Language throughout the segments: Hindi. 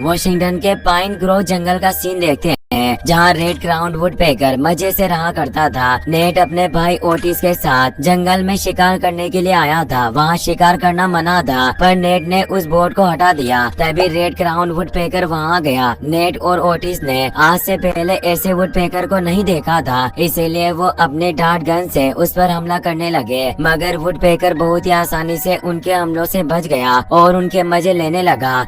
वॉशिंगटन के पाइन ग्रोव जंगल का सीन देखते हैं जहाँ रेड क्राउन वुडपेकर मजे से रहा करता था। नेट अपने भाई ओटिस के साथ जंगल में शिकार करने के लिए आया था। वहाँ शिकार करना मना था पर नेट ने उस बोर्ड को हटा दिया। तभी रेड क्राउन वुडपेकर वहाँ गया। नेट और ओटिस ने आज से पहले ऐसे वुडपेकर को नहीं देखा था, इसीलिए वो अपने डार्ट गन से उस पर हमला करने लगे। मगर वुडपेकर बहुत ही आसानी से उनके हमलों से बच गया और उनके मजे लेने लगा।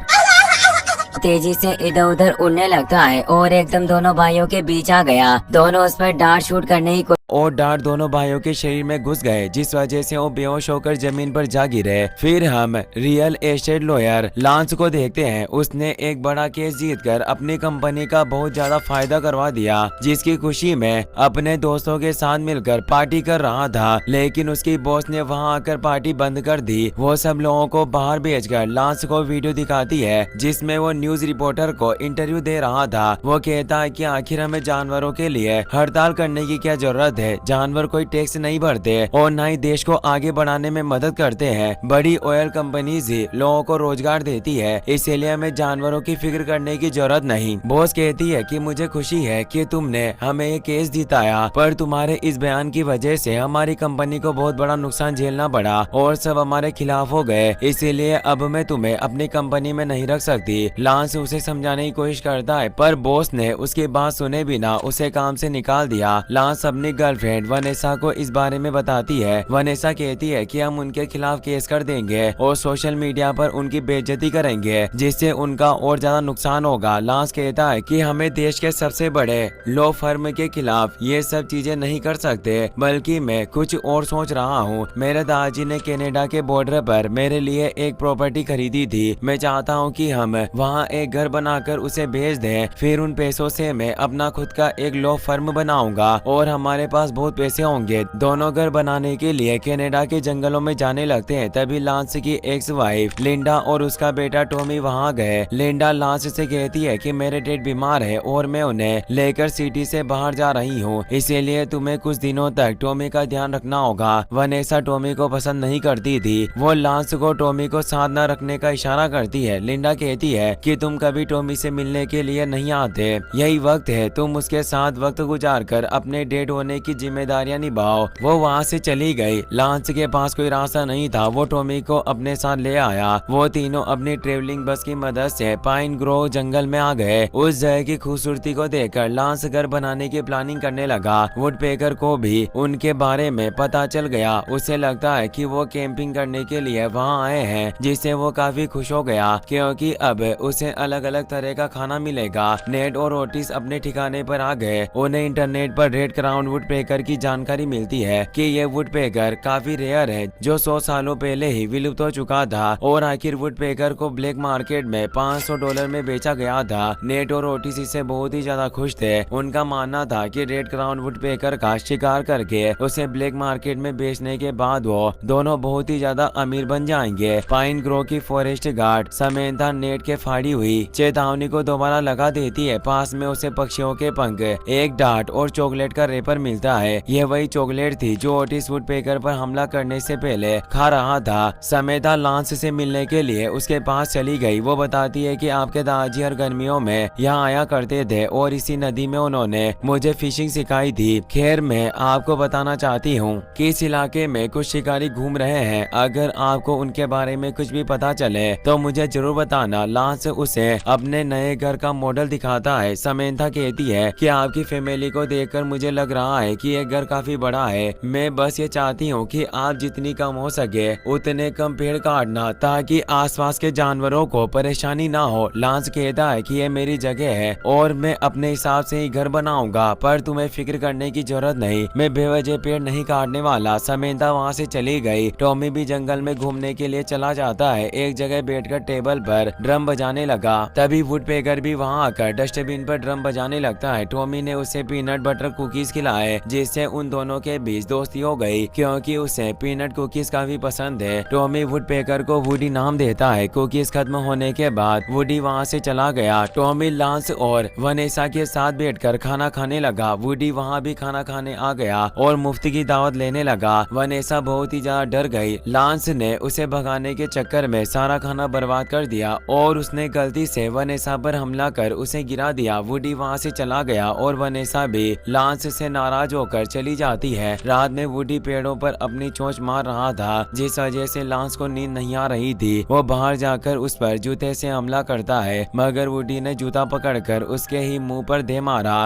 तेजी से इधर उधर उड़ने लगता है और एकदम दोनों भाइयों के बीच आ गया। दोनों उस पर डार्ट शूट करने की और डार्ट दोनों भाइयों के शरीर में घुस गए, जिस वजह से वो बेहोश होकर जमीन पर जा गिरे। फिर हम रियल एस्टेट लॉयर लांस को देखते हैं। उसने एक बड़ा केस जीतकर अपनी कंपनी का बहुत ज्यादा फायदा करवा दिया, जिसकी खुशी में अपने दोस्तों के साथ मिलकर पार्टी कर रहा था। लेकिन उसकी बॉस ने वहां आकर पार्टी बंद कर दी। वो सब लोगों को बाहर भेजकर लांस को वीडियो दिखाती है, जिसमें वो न्यूज रिपोर्टर को इंटरव्यू दे रहा था। वो कहता है कि आखिर हमें जानवरों के लिए हड़ताल करने की क्या जरूरत है। जानवर कोई टैक्स नहीं भरते और न ही देश को आगे बढ़ाने में मदद करते हैं। बड़ी ऑयल कंपनीज ही लोगों को रोजगार देती है, इसीलिए हमें जानवरों की फिक्र करने की जरूरत नहीं। बॉस कहती है कि मुझे खुशी है कि तुमने हमें ये केस जिताया, पर तुम्हारे इस बयान की वजह से हमारी कंपनी को बहुत बड़ा नुकसान झेलना पड़ा और सब हमारे खिलाफ हो गए, इसीलिए अब मैं तुम्हें अपनी कंपनी में नहीं रख सकती। लांस उसे समझाने की कोशिश करता है, पर बॉस ने उसकी बात सुने बिना उसे काम से निकाल दिया। लांस अपनी गर्लफ्रेंड वनेसा को इस बारे में बताती है। वनेसा कहती है कि हम उनके खिलाफ केस कर देंगे और सोशल मीडिया पर उनकी बेइज्जती करेंगे, जिससे उनका और ज्यादा नुकसान होगा। लांस कहता है कि हमें देश के सबसे बड़े लॉ फर्म के खिलाफ ये सब चीजें नहीं कर सकते, बल्कि मैं कुछ और सोच रहा हूँ। मेरे दादाजी ने कनाडा के बॉर्डर पर मेरे लिए एक प्रॉपर्टी खरीदी थी। मैं चाहता हूँ कि हम वहाँ एक घर बनाकर उसे बेच दें। फिर उन पैसों से मैं अपना खुद का एक लॉ फर्म बनाऊंगा और हमारे पास बहुत पैसे होंगे। दोनों घर बनाने के लिए कनाडा के जंगलों में जाने लगते हैं। तभी लांस की एक्स वाइफ लिंडा और उसका बेटा टॉमी वहाँ गए। लिंडा लांस से कहती है कि मेरे डैड बीमार है और मैं उन्हें लेकर सिटी से बाहर जा रही हूँ, इसीलिए तुम्हें कुछ दिनों तक टॉमी का ध्यान रखना होगा। वनेसा टॉमी को पसंद नहीं करती थी। वो लांस को टॉमी को साथ न रखने का इशारा करती है। लिंडा कहती है कि तुम कभी टॉमी से मिलने के लिए नहीं आते, यही वक्त है तुम उसके साथ वक्त गुजार कर अपने डेड होने की जिम्मेदारियां निभाओ। वो वहाँ से चली गई। लांस के पास कोई रास्ता नहीं था। वो टॉमी को अपने साथ ले आया। वो तीनों अपनी ट्रेवलिंग बस की मदद से पाइन ग्रोव जंगल में आ गए। उस जगह की खूबसूरती को देखकर लांस घर बनाने की प्लानिंग करने लगा। वुडपेकर को भी उनके बारे में पता चल गया। उसे लगता है कि वो कैंपिंग करने के लिए वहाँ आए हैं, जिससे वो काफी खुश हो गया क्योंकि अब उसे अलग अलग तरह का खाना मिलेगा। नेट और ओटिस अपने ठिकाने पर आ गए। उन्हें इंटरनेट पर रेड क्राउन वुडपेकर की जानकारी मिलती है कि ये वुडपेकर काफी रेयर है, जो 100 सालों पहले ही विलुप्त हो चुका था और आखिर वुडपेकर को ब्लैक मार्केट में $500 में बेचा गया था। नेट और ओटिस इससे बहुत ही ज्यादा खुश थे। उनका मानना था कि रेड क्राउन वुडपेकर का शिकार करके उसे ब्लैक मार्केट में बेचने के बाद वो दोनों बहुत ही ज्यादा अमीर बन जाएंगे। पाइन ग्रो की फॉरेस्ट गार्ड समंथा नेट के फाड़ी हुई चेतावनी को दोबारा लगा देती है। पास में उसे पक्षियों के पंख, एक डार्ट और चॉकलेट का रेपर मिलता है। यह वही चॉकलेट थी जो ओटिस वुडपेकर पर हमला करने से पहले खा रहा था। समंथा लांस से मिलने के लिए उसके पास चली गई। वो बताती है कि आपके दादाजी हर गर्मियों में यहाँ आया करते थे और इसी नदी में उन्होंने मुझे फिशिंग सिखाई थी। खैर, मैं आपको बताना चाहती हूँ कि इस इलाके में कुछ शिकारी घूम रहे हैं। अगर आपको उनके बारे में कुछ भी पता चले तो मुझे जरूर बताना। लांस उसे अपने नए घर का मॉडल दिखाता है। समंथा कहती है कि आपकी फैमिली को देखकर मुझे लग रहा है कि ये घर काफी बड़ा है। मैं बस ये चाहती हूँ कि आप जितनी कम हो सके उतने कम पेड़ काटना, ताकि आसपास के जानवरों को परेशानी ना हो। लांस कहता है कि ये मेरी जगह है और मैं अपने हिसाब से ही घर बनाऊंगा, पर तुम्हें फिक्र करने की जरूरत नहीं, मैं बेवजह पेड़ नहीं काटने वाला। समंथा वहाँ से चली गई। टॉमी भी जंगल में घूमने के लिए चला जाता है। एक जगह बैठकर टेबल पर ड्रम बजाने लगा। तभी वुडपेकर भी वहाँ आकर डस्टबिन पर ड्रम बजाने लगता है। टॉमी ने उसे पीनट बटर कुकीज खिलाए जिससे उन दोनों के बीच दोस्ती हो गई क्योंकि उसे पीनट कुकीज काफी पसंद है। टॉमी वुडपेकर को वुडी नाम देता है। कुकीज खत्म होने के बाद वुडी वहाँ से चला गया। टॉमी लांस और वनेसा के साथ बैठकर खाना खाने लगा। वुडी वहाँ भी खाना खाने आ गया और मुफ्त की दावत लेने लगा। वनेसा बहुत ही ज्यादा डर गई। लांस ने उसे भगाने के चक्कर में सारा खाना बर्बाद कर दिया और उसने गलती से वनेसा पर हमला कर उसे गिरा दिया। वुडी वहाँ से चला गया और वनेसा भी लांस से नाराज होकर चली जाती है। रात में वुडी पेड़ों पर अपनी चोंच मार रहा था जिस वजह से लांस को नींद नहीं आ रही थी। वो बाहर जाकर उस पर जूते से हमला करता है मगर वुडी ने जूता पकड़कर उसके ही मुंह पर दे मारा।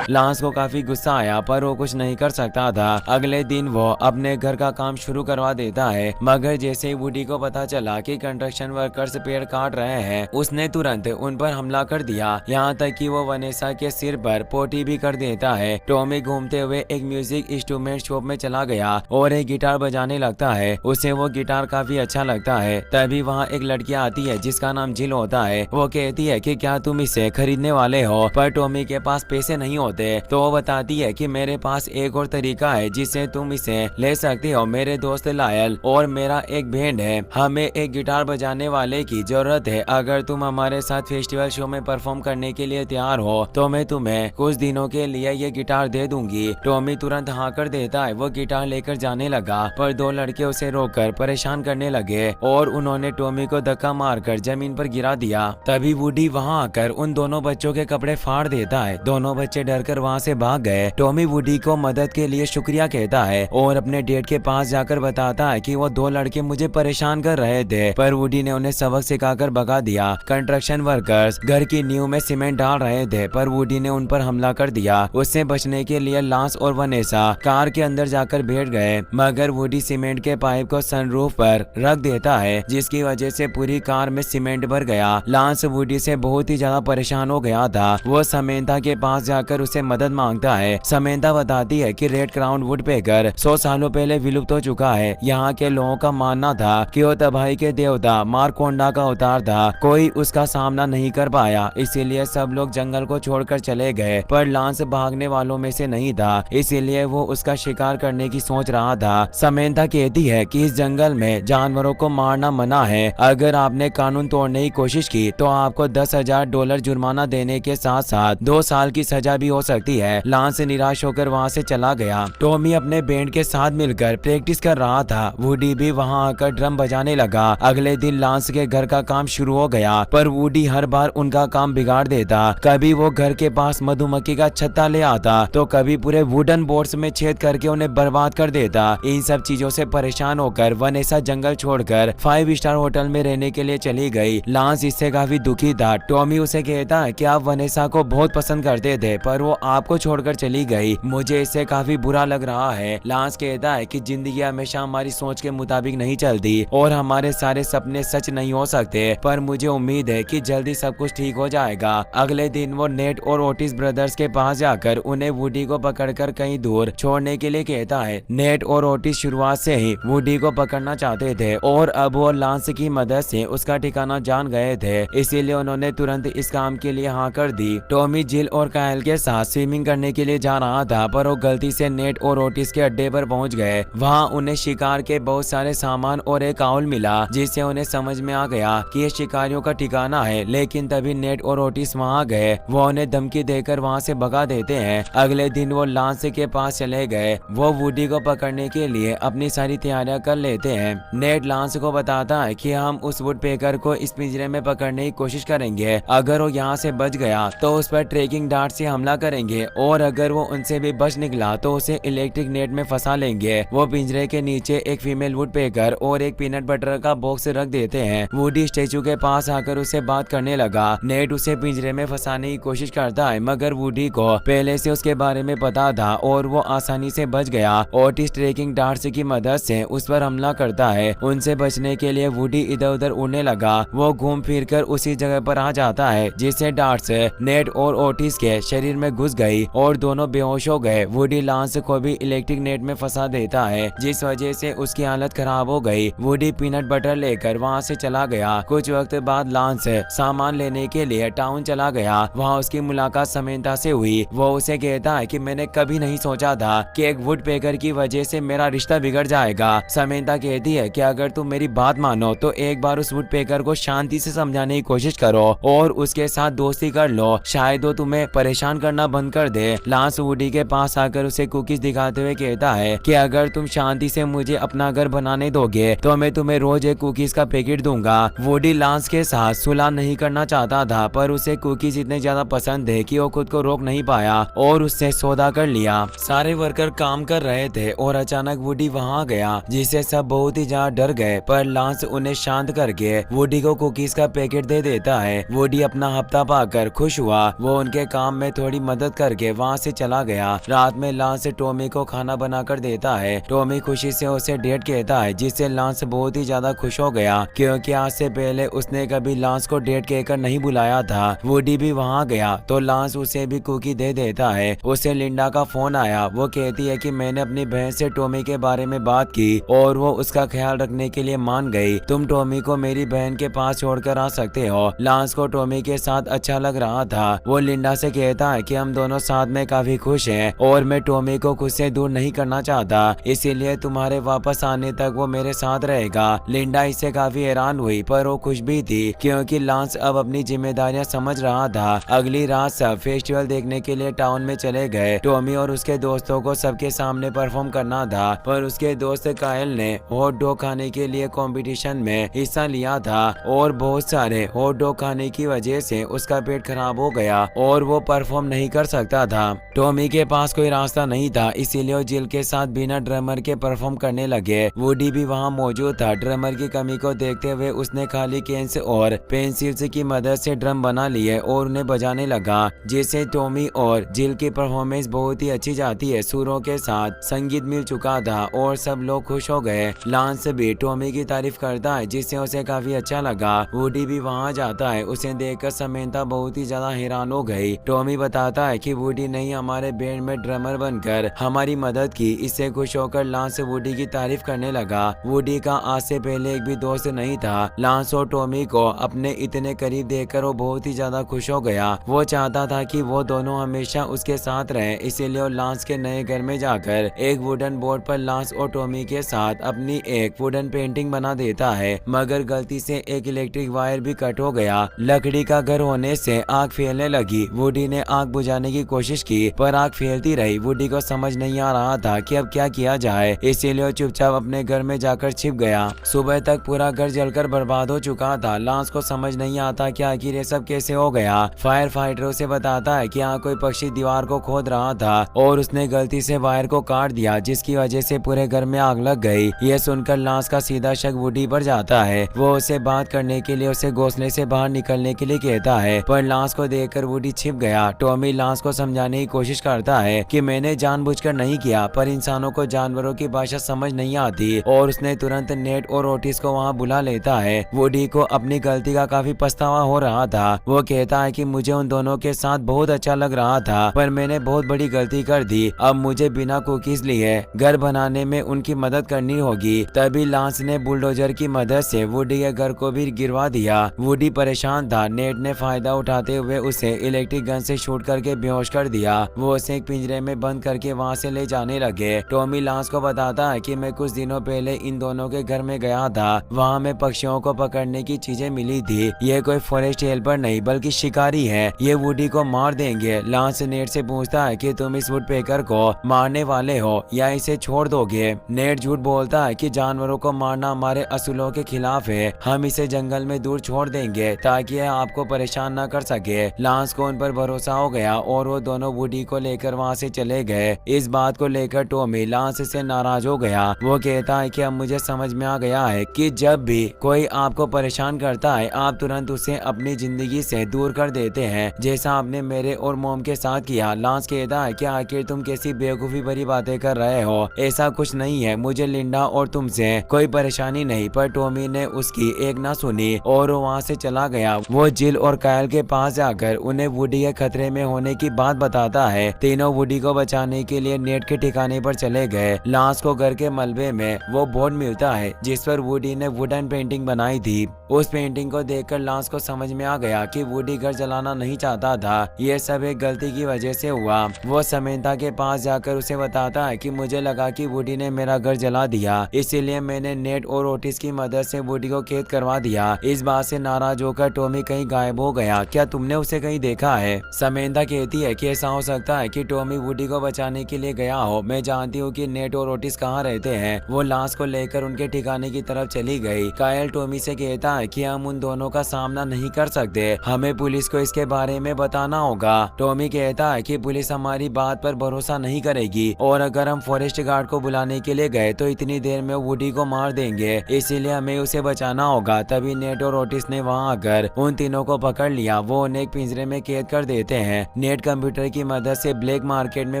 लांस को काफी गुस्सा आया पर वो कुछ नहीं कर सकता था। अगले दिन वो अपने घर का काम शुरू करवा देता है मगर जैसे ही वुडी को पता चला कि कंस्ट्रक्शन वर्कर्स पेड़ काट रहे हैं उसने तुरंत उन पर हमला कर दिया। यहाँ तक कि वो वनेसा के सिर पर पोटी भी कर देता है। टॉमी घूमते हुए एक म्यूजिक इंस्ट्रूमेंट शॉप में चला गया और एक गिटार बजाने लगता है। उसे वो गिटार काफी अच्छा लगता है। तभी वहाँ एक लड़की आती है जिसका नाम जिल होता है। वो कहती है कि क्या तुम इसे खरीदने वाले हो, पर टॉमी के पास पैसे नहीं होते। तो वो बताती है कि मेरे पास एक और तरीका है जिससे तुम इसे ले सकते हो। मेरे दोस्त लायल और मेरा एक बैंड है, हमें एक गिटार बजाने वाले की जरूरत है। अगर तुम हमारे साथ फेस्टिवल शो में परफॉर्म करने के लिए तैयार हो तो मैं तुम्हें कुछ दिनों के लिए ये गिटार दे दूंगी। टॉमी तुरंत हाँ कर देता है। वो गिटार लेकर जाने लगा पर दो लड़के उसे रोककर परेशान करने लगे और उन्होंने टॉमी को धक्का मारकर जमीन पर गिरा दिया। तभी वुडी वहाँ आकर उन दोनों बच्चों के कपड़े फाड़ देता है। दोनों बच्चे डरकर वहाँ से भाग गए। टॉमी वुडी को मदद के लिए शुक्रिया कहता है और अपने डैड के पास जाकर बताता है कि वो दो लड़के मुझे परेशान कर रहे थे पर वुडी ने उन्हें सबक सिखाकर भगा दिया। कंस्ट्रक्शन वर्कर्स घर की नींव में सीमेंट डाल रहे थे पर वुडी ने उन पर हमला कर दिया। उससे बचने के लिए लांस और वनेसा कार के अंदर जाकर बैठ गए मगर वुडी सीमेंट के पाइप को सनरूफ पर रख देता है जिसकी वजह से पूरी कार में सीमेंट भर गया। लांस वुडी से बहुत ही ज्यादा परेशान हो गया था। वो समंथा के पास जाकर उसे मदद मांगता है। समंथा बताती है कि रेड क्राउन वुडपेकर 100 सालों पहले विलुप्त हो चुका है। यहाँ के लोगों का मानना था कि वो तबाही के देवता मारकोंडा का अवतार था। कोई उसका सामना नहीं कर पाया इसीलिए सब लोग जंगल को छोड़कर चले गए। पर लांस भागने वालों में से नहीं था इसीलिए वो उसका शिकार करने की सोच रहा था। समंथा कहती है कि इस जंगल में जानवरों को मारना मना है। अगर आपने कानून तोड़ने की कोशिश की तो आपको $10,000 जुर्माना देने के साथ साथ 2 साल की सजा भी हो सकती है। लांस निराश होकर वहाँ से चला गया। टॉमी अपने बैंड के साथ मिलकर प्रैक्टिस कर रहा था। वुडी भी वहाँ आकर ड्रम बजाने लगा। अगले दिन लांस के घर का काम शुरू हो गया पर वुडी हर बार उनका काम बिगाड़ देता। कभी वो घर के पास मधुमक्खी का छत्ता ले आता तो कभी पूरे वुडन बोर्ड्स में छेद करके उन्हें बर्बाद कर देता। इन सब चीजों से परेशान होकर वनेसा जंगल छोड़कर 5 स्टार होटल में रहने के लिए चली गई। लांस इससे काफी दुखी था। टॉमी उसे कहता है कि आप वनेसा को बहुत पसंद करते थे पर वो आपको छोड़कर चली गई। मुझे इससे काफी बुरा लग रहा है। लांस कहता है कि जिंदगी हमेशा हमारी सोच के मुताबिक नहीं चलती और हमारे सारे सपने सच नहीं हो सकते पर मुझे उम्मीद है कि जल्दी सब कुछ ठीक हो जाएगा। अगले दिन वो नेट और ओटिस ब्रदर्स के पास जाकर उन्हें वुडी को पकड़कर कहीं दूर छोड़ने के लिए कहता है। नेट और ओटिस शुरुआत से ही वुडी को पकड़ना चाहते थे और अब वो लांस की मदद से उसका ठिकाना जान गए थे इसीलिए उन्होंने तुरंत इस काम के लिए हाँ कर दी। टॉमी जिल और कायल के साथ स्विमिंग करने के लिए जा रहा था पर वो गलती से नेट और ओटिस के अड्डे पर पहुंच गए। वहाँ उन्हें शिकार के बहुत सारे सामान और एक आउल मिला जिससे उन्हें समझ में आ गया कि ये शिकारियों का ठिकाना है। लेकिन तभी नेट और ओटिस वहाँ गए। वो उन्हें धमकी देकर वहाँ से भगा देते हैं। अगले दिन वो लांस के पास चले गए। वो वुडी को पकड़ने के लिए अपनी सारी तैयारियां कर लेते हैं। नेट लांस को बताता है कि हम उस वुडपेकर को इस पिंजरे में पकड़ने की कोशिश करेंगे। अगर वो यहाँ से बच गया तो उस पर ट्रेकिंग डार्ट से हमला करेंगे और अगर वो उनसे भी बच निकला तो उसे इलेक्ट्रिक नेट में फंसा लेंगे। वो पिंजरे के नीचे एक फीमेल वुडपेकर और एक पीनट बटर का बॉक्स रख देते हैं। वुडी स्टेचू के पास आकर उससे बात करने लगा। नेट उसे पिंजरे में फंसाने की कोशिश करता है मगर वुडी को पहले से उसके बारे में पता था और वो आसानी से बच गया। ओटिस ट्रेकिंग डार्ट्स की मदद से उस पर हमला करता है। उनसे बचने के लिए वुडी इधर उधर उड़ने लगा। वो घूम फिर कर उसी जगह पर आ जाता है जिससे डार्ट्स नेट और ओटिस के शरीर में घुस गई और दोनों बेहोश हो गए। वुडी लांस को भी इलेक्ट्रिक नेट में फंसा देता है जिस वजह से उसकी हालत खराब हो गई। वुडी पीनट बटर लेकर वहाँ से चला गया। कुछ वक्त बाद लांस सामान लेने के लिए टाउन चला गया। वहाँ उसकी मुलाकात समंथा से हुई। वो उसे कहता है कि मैंने कभी नहीं सोचा था कि एक वुड पेकर की वजह से मेरा रिश्ता बिगड़ जाएगा। समंता कहती है कि अगर तुम मेरी बात मानो तो एक बार उस वुड पेकर को शांति से समझाने की कोशिश करो और उसके साथ दोस्ती कर लो, शायद वो तुम्हें परेशान करना बंद कर दे। लांस वुडी के पास आकर उसे कुकीज दिखाते हुए कहता है कि अगर तुम शांति से मुझे अपना घर बनाने दोगे तो मैं तुम्हें रोज एक कुकीज का पैकेट दूंगा। वुडी लांस के साथ सुलह नहीं करना चाहता था, पर उसे कुकीज इतने ज्यादा पसंद थे कि वो खुद को रोक नहीं पाया और उससे सौदा कर लिया। सारे वर्कर काम कर रहे थे और अचानक वुडी वहां गया, जिससे सब बहुत ही ज्यादा डर गए, पर लांस उन्हें शांत करके वुडी को कुकीज का पैकेट दे देता है। वुडी अपना हफ्ता पाकर खुश हुआ। वो उनके काम में थोड़ी मदद करके वहाँ से चला गया। रात में लांस टॉमी को खाना बनाकर देता है। टॉमी खुशी से उसे डेट कहता है, जिससे लांस बहुत ही ज्यादा खुश हो गया, क्योंकि आज से पहले उसने कभी लांस को डेट कहकर नहीं बुलाया था। वुडी भी वहाँ गया तो लांस उसे भी कुकी दे देता है। उसे लिंडा का फोन आया। वो कहती है कि मैंने अपनी बहन से टॉमी के बारे में बात की और वो उसका ख्याल रखने के लिए मान गई। तुम टॉमी को मेरी बहन के पास छोड़कर आ सकते हो। लांस को टॉमी के साथ अच्छा लग रहा था। वो लिंडा से कहता है कि हम दोनों साथ में काफी खुश हैं और मैं टॉमी को खुद से दूर नहीं करना चाहता, इसीलिए तुम्हारे वापस आने तक वो मेरे साथ रहेगा। लिंडा इससे काफी हैरान हुई, पर वो खुश भी थी क्योंकि लांस अब अपनी जिम्मेदारियां समझ रहा था। अगली रात सब फेस्टिवल देखने के लिए टाउन में चले गए। टॉमी और उसके दोस्तों को सबके सामने परफॉर्म करना था, पर उसके दोस्त कायल ने हॉट डॉग खाने के लिए कंपटीशन में हिस्सा लिया था और बहुत सारे हॉट डॉग खाने की वजह से उसका पेट खराब हो गया और वो परफॉर्म नहीं कर सकता था। टॉमी के पास कोई रास्ता नहीं था, इसीलिए वो जिल के साथ बिना ड्रमर के परफॉर्म करने लगे। वुडी भी वहाँ मौजूद था। ड्रमर की कमी को देखते हुए उसने खाली केन्स और पेंसिल्स की मदद से ड्रम बना लिए और उन्हें बजाने लगा, जिससे टॉमी और जिल की परफॉर्मेंस बहुत ही अच्छी जाती है। सुरों के साथ संगीत मिल चुका था और सब लोग खुश हो गए। लांस भी टॉमी की तारीफ करता है, जिससे उसे काफी अच्छा लगा। वुडी भी वहाँ जाता है। उसे देखकर समंता बहुत ही ज्यादा हैरान हो गई। टॉमी बताता है कि वुडी ने हमारे बैंड में ड्रमर बनकर हमारी मदद की। इससे खुश होकर लांस वुडी की तारीफ करने लगा। वुडी का आज से पहले एक भी दोस्त नहीं था। लांस और टॉमी को अपने इतने करीब देखकर वो बहुत ही ज्यादा खुश हो गया। वो चाहता था कि वो दोनों हमेशा उसके साथ रहे, इसीलिए वो लांस के नए घर में जाकर एक वुडन बोर्ड पर लांस और टॉमी के साथ अपनी एक वुडन पेंटिंग बना देता है, मगर गलती से एक इलेक्ट्रिक वायर भी कट हो गया। लकड़ी का घर होने से आग फैलने लगी। वुडी ने आग बुझाने की कोशिश की, पर आग फैलती रही। वुडी को समझ नहीं आ रहा था कि अब क्या किया जाए, इसीलिए वो चुपचाप अपने घर में जाकर छिप गया। सुबह तक पूरा घर जलकर बर्बाद हो चुका था। लांस को समझ नहीं आता कि आखिर ये सब कैसे हो गया। फायर फाइटर उसे बताता है कि यहाँ कोई पक्षी दीवार को खोद रहा था और उसने गलती से वायर को काट दिया, जिसकी वजह से पूरे घर में आग लग गई। ये सुनकर लांस का सीधा शक वुडी पर जाता है। वो उसे बात करने के लिए उसे घोंसले से बाहर निकलने के लिए कहता है, पर लांस को देखकर वुडी छिप गया। टॉमी लांस को समझाने की कोशिश करता है कि मैंने जानबूझकर नहीं किया, पर इंसानों को जानवरों की भाषा समझ नहीं आती, और उसने तुरंत नेट और ओटिस को वहाँ बुला लेता है। वुडी को अपनी गलती का काफी पछतावा हो रहा था। वो कहता है कि मुझे उन दोनों के साथ बहुत अच्छा लग रहा था, पर मैंने बहुत बड़ी गलती कर दी। अब मुझे बिना कुकीज लिए घर बनाने में उनकी मदद करनी होगी। तभी लांस ने बुलडोजर की मदद से वुडी के घर को भी गिरवा दिया। वुडी परेशान था। नेट ने फायदा उठाते हुए उसे इलेक्ट्रिक गन से शूट करके बेहोश कर दिया। वो उसे एक पिंजरे में बंद करके वहाँ से ले जाने लगे। टॉमी लांस को बताता है कि मैं कुछ दिनों पहले इन दोनों के घर में गया था। वहाँ में पक्षियों को पकड़ने की चीजें मिली थी। ये कोई फॉरेस्ट हेल्पर नहीं बल्कि शिकारी है। ये वुडी को मार देंगे। लांस नेट से पूछता है कि तुम इस वुडपेकर को मारने वाले हो या इसे छोड़ दोगे। नेट झूठ बोलता है कि जानवरों को मारना हमारे असूलों के खिलाफ है। हम इसे जंगल में दूर छोड़ देंगे ताकि यह आपको परेशान न कर सके। लांस को उन पर भरोसा हो गया और वो दोनों वुडी को लेकर वहाँ से चले गए। इस बात को लेकर टॉमी लांस से नाराज हो गया। वो कहता है कि अब मुझे समझ में आ गया है कि जब भी कोई आपको परेशान करता है आप तुरंत उसे अपनी जिंदगी से दूर कर देते हैं, जैसा आपने मेरे और मोम के साथ किया। लांस कहता है कि आखिर तुम कैसी बेवकूफी भरी बातें कर रहे हो, ऐसा कुछ नहीं है। मुझे लिंडा और तुमसे कोई परेशानी नहीं। पर टॉमी ने उसकी एक ना सुनी और वहाँ से चला गया। वो जिल और कायल के पास जाकर उन्हें वुडी के खतरे में होने की बात बताता है। तीनों वुडी को बचाने के लिए नेट के ठिकाने पर चले गए। लांस को घर के मलबे में वो बोर्ड मिलता है जिस पर वुडी ने वुडन पेंटिंग बनाई थी। उस पेंटिंग को देखकर लांस को समझ में आ गया कि वुडी घर जलाना नहीं चाहता था। ये सब एक गलती की वजह से हुआ। वो समंता के पास जाकर उसे बताता है कि मुझे लगा कि वुडी ने मेरा घर जला दिया, इसीलिए मैंने नेट और ओटिस की मदद से वुडी को कैद करवा दिया। इस बात से नाराज होकर टॉमी कहीं गायब हो गया, क्या तुमने उसे कहीं देखा है? समंता कहती है कि ऐसा हो सकता है कि टॉमी वुडी को बचाने के लिए गया हो। मैं जानती हूँ कि नेट और ओटिस कहाँ रहते हैं। वो लाश को लेकर उनके ठिकाने की तरफ चली गई। कायल टॉमी से कहता है कि हम उन दोनों का सामना नहीं कर सकते, हमें पुलिस को इसके बारे में बताना होगा। टॉमी कहता है कि पुलिस हमारी बात पर भरोसा नहीं करेगी और अगर हम फॉरेस्ट गार्ड को बुलाने के लिए गए तो इतनी देर में वुडी को मार देंगे, इसीलिए हमें उसे बचाना होगा। तभी नेट और ओटिस ने वहां आकर उन तीनों को पकड़ लिया। वो उन्हें एक पिंजरे में कैद कर देते हैं। नेट कंप्यूटर की मदद से ब्लैक मार्केट में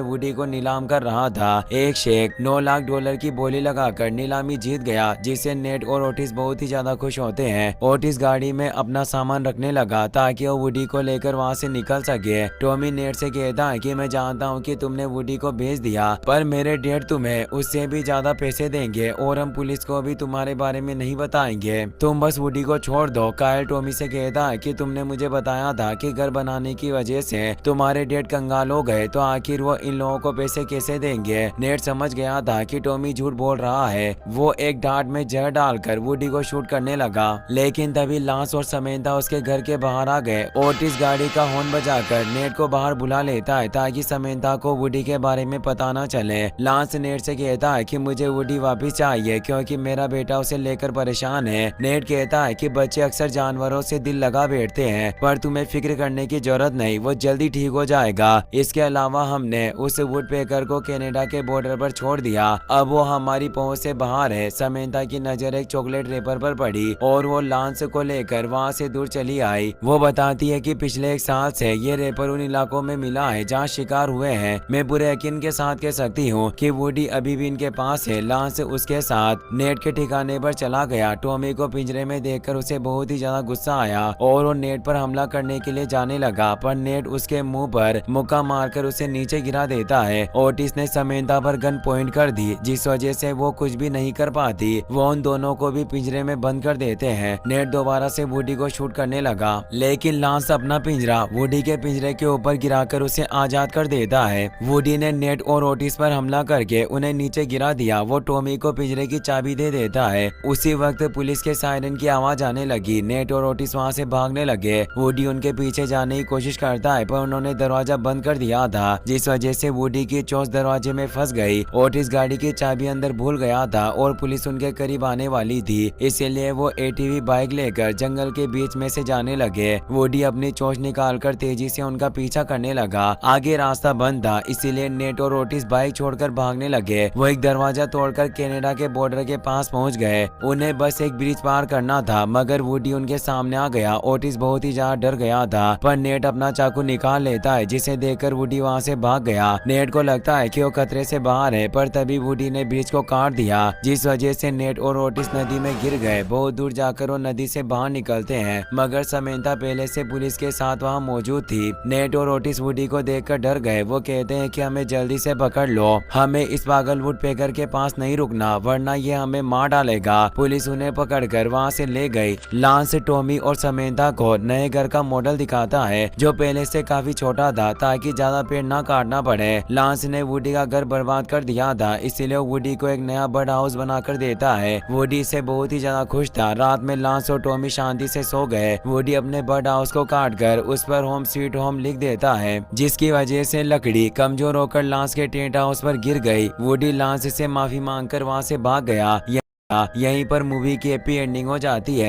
वुडी को नीलाम कर रहा था। एक शेख $9 लाख की बोली लगाकर नीलामी जीत गया, जिससे नेट और ओटिस बहुत ही ज्यादा खुश होते हैं। ओटिस गाड़ी में अपना सामान रखने लगा ताकि वो वुडी को लेकर वहाँ से निकल सके। टॉमी नेट से कहता है कि मैं जानता हूँ कि तुमने वुडी को भेज दिया, पर मेरे डैड तुम्हें उससे भी ज्यादा पैसे देंगे और हम पुलिस को भी तुम्हारे बारे में नहीं बताएंगे, तुम बस वुडी को छोड़ दो। कायल टॉमी से कहता है कि तुमने मुझे बताया था कि घर बनाने की वजह से तुम्हारे डैड कंगाल हो गए, तो आखिर वो इन लोगों को पैसे कैसे देंगे? नेट समझ गया था कि टॉमी झूठ बोल रहा है। वो एक डांट में जहर डालकर वुडी को शूट करने लगा, लेकिन तभी लांस और समंता उसके घर के बाहर आ गए। ओटिस गाड़ी का हॉर्न बजाकर नेट को बाहर बुला लेता है ताकि समंता को वुडी के बारे में पता न चले। लांस नेट से कहता है कि मुझे वुडी वापस चाहिए क्योंकि मेरा बेटा उसे लेकर परेशान है। नेट कहता है कि बच्चे अक्सर जानवरों से दिल लगा बैठते हैं, पर तुम्हें फिक्र करने की जरूरत नहीं, वो जल्दी ठीक हो जाएगा। इसके अलावा हमने उस वुडपेकर को कनाडा के बॉर्डर पर छोड़ दिया, अब वो हमारी पहुंच से बाहर है। समंता की नजर एक चॉकलेट रेपर पर पड़ी और वो लांस को लेकर वहाँ से दूर चली आई। वो बताती है कि पिछले 1 साल से ये रेपर उन इलाकों में मिला है जहाँ शिकार हुए हैं। मैं पूरे यकीन के साथ कह सकती हूँ कि वुडी अभी भी इनके पास है। लांस उसके साथ नेट के ठिकाने पर चला गया। टॉमी को पिंजरे में देखकर उसे बहुत ही ज्यादा गुस्सा आया और वो नेट पर हमला करने के लिए जाने लगा, पर नेट उसके मुंह पर मुक्का मारकर उसे नीचे गिरा देता है। ओटिस ने समंता पर गन पॉइंट कर दी, जिस वजह से वो कुछ भी नहीं कर पाती। वो उन दोनों को भी पिंजरे में बंद कर देते हैं। नेट दोबारा से वुडी को शूट करने लगा, लेकिन लांस अपना पिंजरा वुडी के पिंजरे के ऊपर गिराकर उसे आजाद कर देता है। वुडी ने नेट और ओटिस पर हमला करके उन्हें नीचे गिरा दिया। वो टॉमी को पिंजरे की चाबी दे देता है। उसी वक्त पुलिस के सायरन की आवाज आने लगी। नेट और ओटिस वहाँ से भागने लगे। वुडी उनके पीछे जाने की कोशिश करता है, पर उन्होंने दरवाजा बंद कर दिया था, जिस वजह से वुडी की चोंच दरवाजे में फंस गई। ओटिस गाड़ी की चाबी अंदर भूल गया था और पुलिस उनके करीब आने वाली थी, इसलिए वो एटीवी बाइक लेकर जंगल के बीच में से जाने लगे। वुडी अपनी चोंच निकालकर तेजी से उनका पीछा करने लगा। आगे रास्ता बंद था, इसीलिए नेट और ओटिस बाइक छोड़कर भागने लगे। वो एक दरवाजा तोड़कर कनाडा के बॉर्डर के पास पहुंच गए। उन्हें बस एक ब्रिज पार करना था, मगर वुडी उनके सामने आ गया। ओटिस बहुत ही ज्यादा डर गया था, पर नेट अपना चाकू निकाल लेता है, जिसे देखकर वुडी वहां से भाग गया। नेट को लगता है कि वो खतरे से बाहर है, पर तभी वुडी ने ब्रिज को काट दिया, जिस वजह से नेट और ओटिस नदी में गिर गए। बहुत दूर जाकर वो नदी से बाहर निकलते हैं, मगर समंता पहले से पुलिस के साथ वहाँ मौजूद थी। नेट और ओटिस वुडी को देखकर डर गए। वो कहते हैं कि हमें जल्दी से पकड़ लो, हमें इस पागल वुडपेकर के पास नहीं रुकना, वरना ये हमें मार डालेगा। पुलिस उन्हें पकड़कर वहाँ से ले गई। लांस टॉमी और समंता को नए घर का मॉडल दिखाता है, जो पहले से काफी छोटा था ताकि ज्यादा पेड़ ना काटना पड़े। लांस ने वुडी का घर बर्बाद कर दिया था, इसीलिए वुडी को एक नया बर्ड हाउस बनाकर देता है। वुडी से बहुत ही ज्यादा खुश था। रात में लांस और टॉमी शांति से सो गए। वुडी अपने बर्ड हाउस को काटकर उस पर होम स्वीट होम लिख देता है, जिसकी वजह से लकड़ी कमजोर होकर लांस के टेंट हाउस पर गिर गई। वुडी लांस से माफी मांगकर वहाँ से भाग गया। यहीं पर मूवी की हैप्पी एंडिंग हो जाती है।